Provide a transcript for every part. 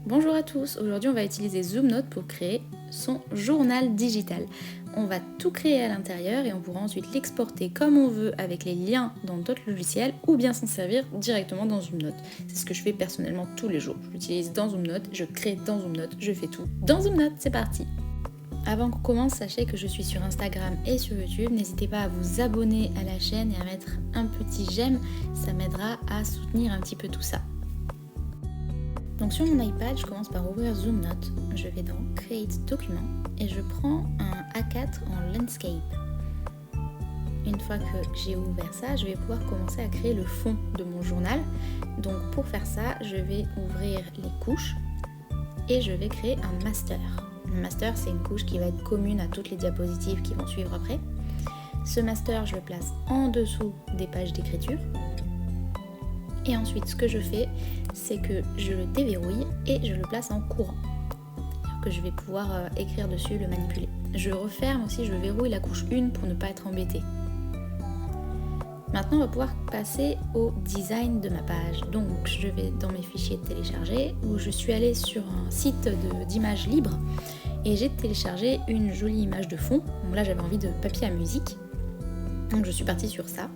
Bonjour à tous, aujourd'hui on va utiliser ZoomNote pour créer son journal digital. On va tout créer à l'intérieur et on pourra ensuite l'exporter comme on veut avec les liens dans d'autres logiciels ou bien s'en servir directement dans ZoomNote. C'est ce que je fais personnellement tous les jours. Je l'utilise dans ZoomNote, je crée dans ZoomNote, je fais tout dans ZoomNote, c'est parti! Avant qu'on commence, sachez que je suis sur Instagram et sur YouTube. N'hésitez pas à vous abonner à la chaîne et à mettre un petit j'aime, ça m'aidera à soutenir un petit peu tout ça. Donc sur mon iPad, je commence par ouvrir ZoomNote, je vais dans Create Document et je prends un A4 en Landscape. Une fois que j'ai ouvert ça, je vais pouvoir commencer à créer le fond de mon journal. Donc pour faire ça, je vais ouvrir les couches et je vais créer un master. Le master, c'est une couche qui va être commune à toutes les diapositives qui vont suivre après. Ce master, je le place en dessous des pages d'écriture. Et ensuite, ce que je fais, c'est que je le déverrouille et je le place en courant. C'est-à-dire que je vais pouvoir écrire dessus, le manipuler. Je referme aussi, je verrouille la couche 1 pour ne pas être embêtée. Maintenant, on va pouvoir passer au design de ma page. Donc, je vais dans mes fichiers télécharger où je suis allée sur un site d'images libres et j'ai téléchargé une jolie image de fond. Donc là, j'avais envie de papier à musique. Donc, je suis partie sur ça.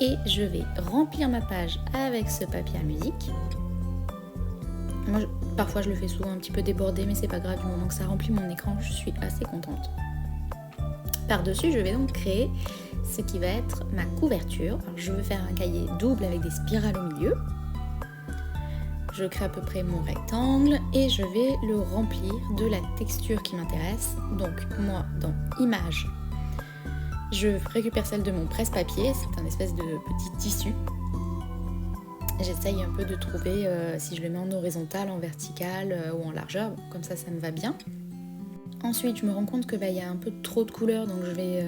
Et je vais remplir ma page avec ce papier à musique. Moi, parfois je le fais souvent un petit peu déborder, mais c'est pas grave, du moment que ça remplit mon écran, je suis assez contente. Par-dessus, je vais donc créer ce qui va être ma couverture. Alors, je veux faire un cahier double avec des spirales au milieu. Je crée à peu près mon rectangle et je vais le remplir de la texture qui m'intéresse. Donc moi, dans Images, je récupère celle de mon presse-papier, c'est un espèce de petit tissu. J'essaye un peu de trouver si je le mets en horizontal, en vertical ou en largeur, bon, comme ça me va bien. Ensuite, je me rends compte que y a un peu trop de couleurs, donc je vais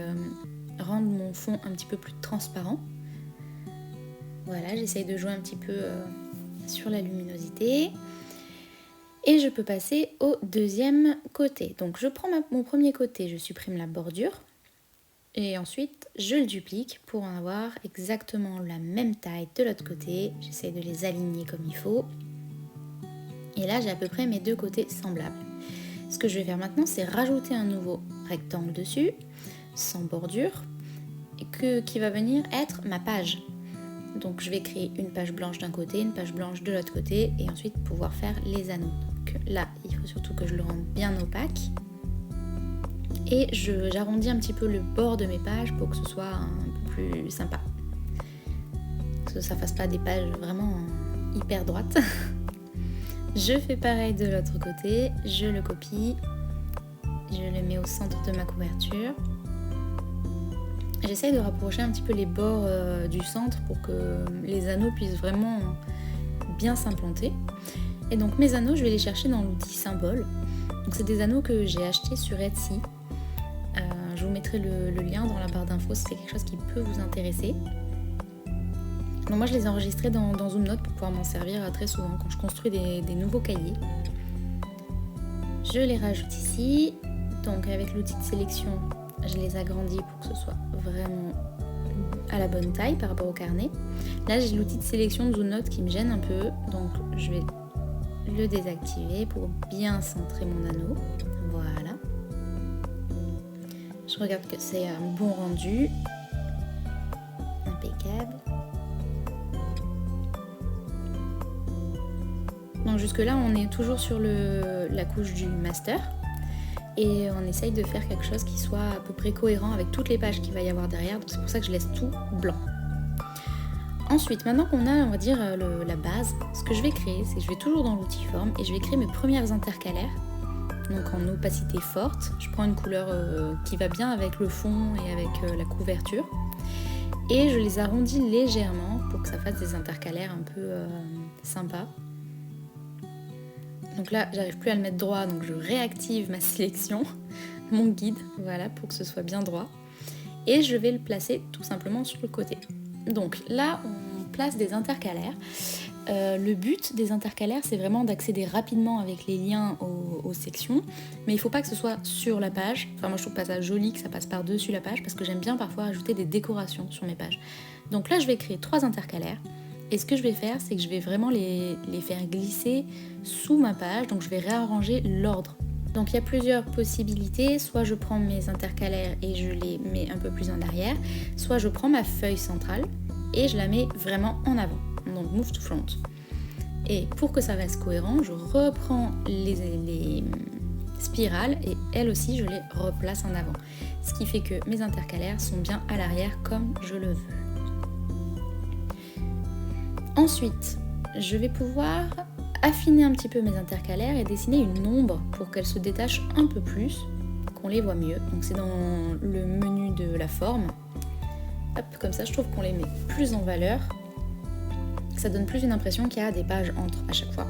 rendre mon fond un petit peu plus transparent. Voilà, j'essaye de jouer un petit peu sur la luminosité. Et je peux passer au deuxième côté. Donc je prends mon premier côté, je supprime la bordure. Et ensuite, je le duplique pour en avoir exactement la même taille de l'autre côté. J'essaie de les aligner comme il faut. Et là, j'ai à peu près mes deux côtés semblables. Ce que je vais faire maintenant, c'est rajouter un nouveau rectangle dessus, sans bordure, qui va venir être ma page. Donc je vais créer une page blanche d'un côté, une page blanche de l'autre côté, et ensuite pouvoir faire les anneaux. Donc là, il faut surtout que je le rende bien opaque. Et j'arrondis un petit peu le bord de mes pages pour que ce soit un peu plus sympa. Que ça fasse pas des pages vraiment hyper droites. Je fais pareil de l'autre côté, je le copie, je le mets au centre de ma couverture. J'essaye de rapprocher un petit peu les bords du centre pour que les anneaux puissent vraiment bien s'implanter. Et donc mes anneaux, je vais les chercher dans l'outil symbole. Donc c'est des anneaux que j'ai achetés sur Etsy. Je vous mettrai le lien dans la barre d'infos si c'est quelque chose qui peut vous intéresser. Donc moi je les ai enregistrés dans ZoomNote pour pouvoir m'en servir très souvent quand je construis des nouveaux cahiers. Je les rajoute ici. Donc avec l'outil de sélection, je les agrandis pour que ce soit vraiment à la bonne taille par rapport au carnet. Là j'ai l'outil de sélection de ZoomNote qui me gêne un peu, donc je vais le désactiver pour bien centrer mon anneau. Voilà. Je regarde que c'est un bon rendu. Impeccable. Donc jusque là on est toujours sur la couche du master et on essaye de faire quelque chose qui soit à peu près cohérent avec toutes les pages qu'il va y avoir derrière, donc c'est pour ça que je laisse tout blanc. Ensuite, maintenant qu'on a, on va dire, la base, ce que je vais créer, c'est que je vais toujours dans l'outil forme et je vais créer mes premières intercalaires. Donc en opacité forte, je prends une couleur qui va bien avec le fond et avec la couverture. Et je les arrondis légèrement pour que ça fasse des intercalaires un peu sympas. Donc là, j'arrive plus à le mettre droit, donc je réactive ma sélection, mon guide, voilà, pour que ce soit bien droit. Et je vais le placer tout simplement sur le côté. Donc là, on place des intercalaires. Le but des intercalaires, c'est vraiment d'accéder rapidement avec les liens aux sections, mais il ne faut pas que ce soit sur la page. Enfin, moi je trouve pas ça joli que ça passe par-dessus la page parce que j'aime bien parfois ajouter des décorations sur mes pages. Donc là, je vais créer 3 intercalaires. Et ce que je vais faire, c'est que je vais vraiment les faire glisser sous ma page, donc je vais réarranger l'ordre. Donc il y a plusieurs possibilités, soit je prends mes intercalaires et je les mets un peu plus en arrière, soit je prends ma feuille centrale et je la mets vraiment en avant, donc move to front. Et pour que ça reste cohérent, je reprends les spirales et elles aussi je les replace en avant. Ce qui fait que mes intercalaires sont bien à l'arrière comme je le veux. Ensuite, je vais pouvoir affiner un petit peu mes intercalaires et dessiner une ombre pour qu'elles se détachent un peu plus, qu'on les voit mieux. Donc c'est dans le menu de la forme. Hop, comme ça je trouve qu'on les met plus en valeur. Ça donne plus une impression qu'il y a des pages entre à chaque fois.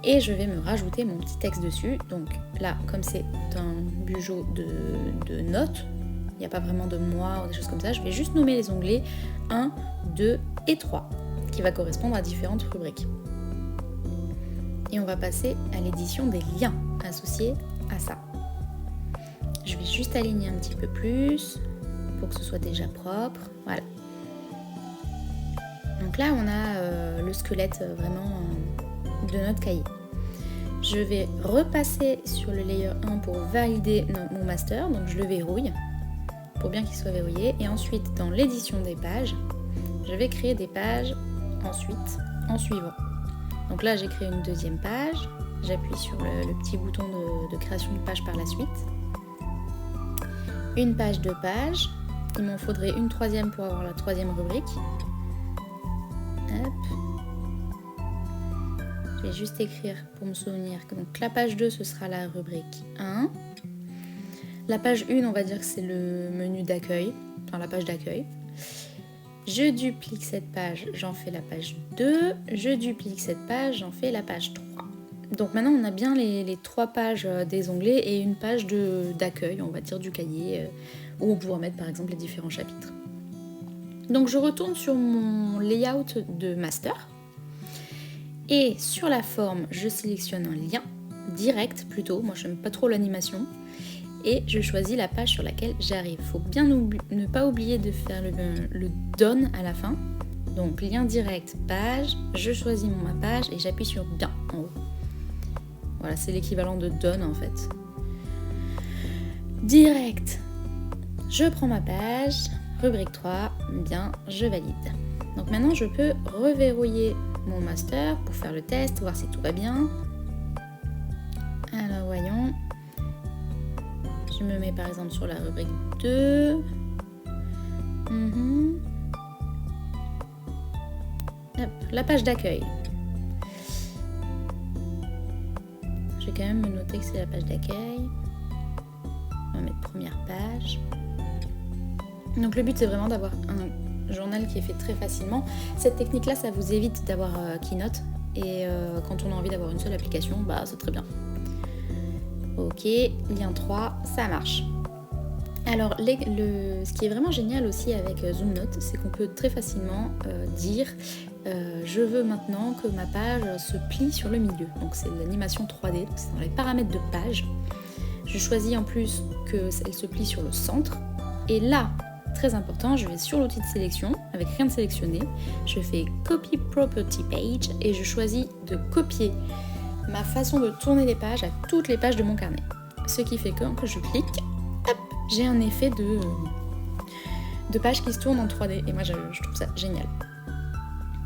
Et je vais me rajouter mon petit texte dessus. Donc là, comme c'est un bugeot de notes, il n'y a pas vraiment de mois ou des choses comme ça, je vais juste nommer les onglets 1, 2 et 3, qui va correspondre à différentes rubriques. Et on va passer à l'édition des liens associés à ça. Je vais juste aligner un petit peu plus pour que ce soit déjà propre. Voilà. Donc là, on a le squelette vraiment de notre cahier. Je vais repasser sur le layer 1 pour valider mon master. Donc je le verrouille pour bien qu'il soit verrouillé. Et ensuite, dans l'édition des pages, je vais créer des pages ensuite en suivant. Donc là, j'ai créé une deuxième page. J'appuie sur le petit bouton de création de page par la suite. Une page, deux pages. Il m'en faudrait une troisième pour avoir la troisième rubrique. Hop. Je vais juste écrire pour me souvenir que donc la page 2, ce sera la rubrique 1. La page 1, on va dire que c'est le menu d'accueil, enfin la page d'accueil. Je duplique cette page, j'en fais la page 2. Je duplique cette page, j'en fais la page 3. Donc maintenant, on a bien les 3 pages des onglets et une page d'accueil, on va dire, du cahier, où on pourra mettre par exemple les différents chapitres. Donc je retourne sur mon layout de master. Et sur la forme, je sélectionne un lien direct plutôt. Moi, je n'aime pas trop l'animation. Et je choisis la page sur laquelle j'arrive. Il faut bien ne pas oublier de faire le done à la fin. Donc lien direct, page, je choisis ma page et j'appuie sur bien en haut. Voilà, c'est l'équivalent de done en fait. Direct, je prends ma page, rubrique 3, bien, je valide. Donc maintenant je peux reverrouiller mon master pour faire le test, voir si tout va bien. Alors voyons. Je me mets par exemple sur la rubrique 2. Hop, la page d'accueil. Je vais quand même me noter que c'est la page d'accueil. On va mettre première page. Donc le but c'est vraiment d'avoir un journal qui est fait très facilement. Cette technique là, ça vous évite d'avoir Keynote. Et quand on a envie d'avoir une seule application, bah c'est très bien. Ok, lien 3, ça marche. Alors, ce qui est vraiment génial aussi avec ZoomNote, c'est qu'on peut très facilement dire je veux maintenant que ma page se plie sur le milieu. Donc c'est l'animation 3D, donc c'est dans les paramètres de page. Je choisis en plus qu'elle se plie sur le centre. Et là, très important, je vais sur l'outil de sélection, avec rien de sélectionné. Je fais Copy Property Page et je choisis de copier ma façon de tourner les pages à toutes les pages de mon carnet. Ce qui fait que quand je clique, hop, j'ai un effet de page qui se tourne en 3D. Et moi, je trouve ça génial.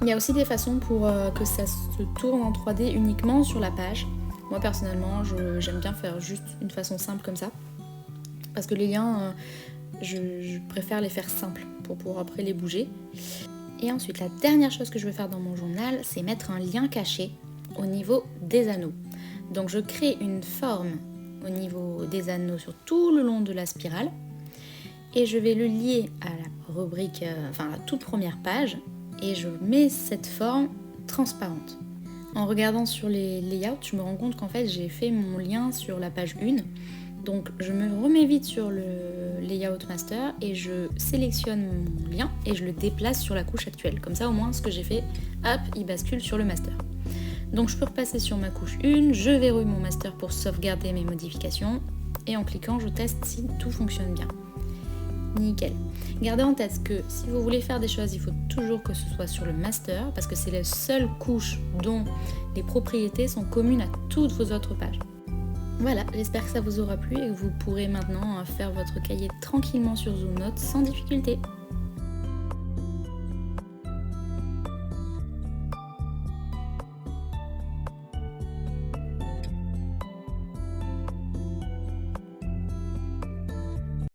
Il y a aussi des façons pour que ça se tourne en 3D uniquement sur la page. Moi, personnellement, j'aime bien faire juste une façon simple comme ça. Parce que les liens, je préfère les faire simples pour pouvoir après les bouger. Et ensuite, la dernière chose que je vais faire dans mon journal, c'est mettre un lien caché au niveau des anneaux. Donc je crée une forme au niveau des anneaux sur tout le long de la spirale et je vais le lier à la rubrique, la toute première page et je mets cette forme transparente. En regardant sur les layouts, je me rends compte qu'en fait j'ai fait mon lien sur la page 1. Donc je me remets vite sur le layout master et je sélectionne mon lien et je le déplace sur la couche actuelle. Comme ça au moins ce que j'ai fait, hop, il bascule sur le master. Donc je peux repasser sur ma couche 1, je verrouille mon master pour sauvegarder mes modifications et en cliquant je teste si tout fonctionne bien. nickel. Gardez en tête que si vous voulez faire des choses, il faut toujours que ce soit sur le master, parce que c'est la seule couche dont les propriétés sont communes à toutes vos autres pages. Voilà, j'espère que ça vous aura plu et que vous pourrez maintenant faire votre cahier tranquillement sur Zoom Notes sans difficulté.